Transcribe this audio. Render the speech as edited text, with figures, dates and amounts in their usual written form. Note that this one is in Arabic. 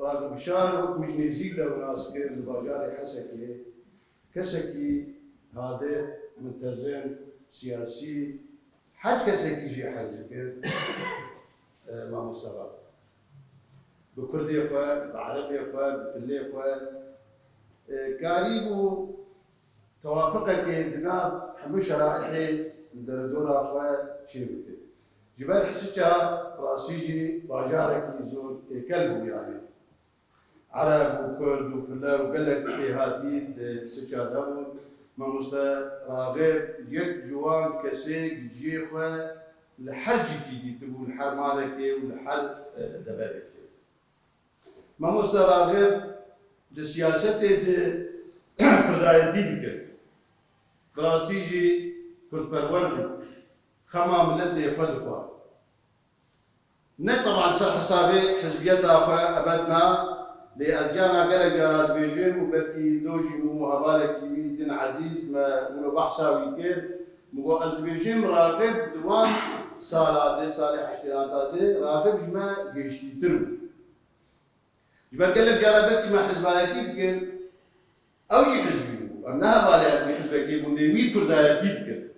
راغب شان وقت مش نزيد لو ناس كير الباجاري حسكي كسكي هذا متزن سياسي حد كسكي جي حزكر ما مستوى بكردي اخوان بعربي اخوان بفلي اخوان كاريبو توافقك دنا حمل شرائحي ندردونا اخوان شنو بكي جبال حسيتها راسيجي باجارك يزول كلبه يعني عرب وكرد وفلا وقال لك هاتي سجا داون ما مستا راغب يك جوان كسيك جيخوا لحل جديد تقول لحل مالكي ولحل دبالك ما مستا راغب لسياسته دي كرداية ديدك فراستيجي كرد برور خمام لدي فدقوا نه طبعا سر حسابي حزبيتها أبدنا لأجانا قال جارات بيجين وبركي دوجي مو هبالك يمين عزيز ما منو بحثا ويكير مو أزبيجين راغب دوان سالات صالح احتلالات راغب جما جيشتي تربو جبال قال لك جارات بركي ما حزبايتي تكر أو شي حزبي أنها بالي بحزبك يبون دي ميت كردايتي تكر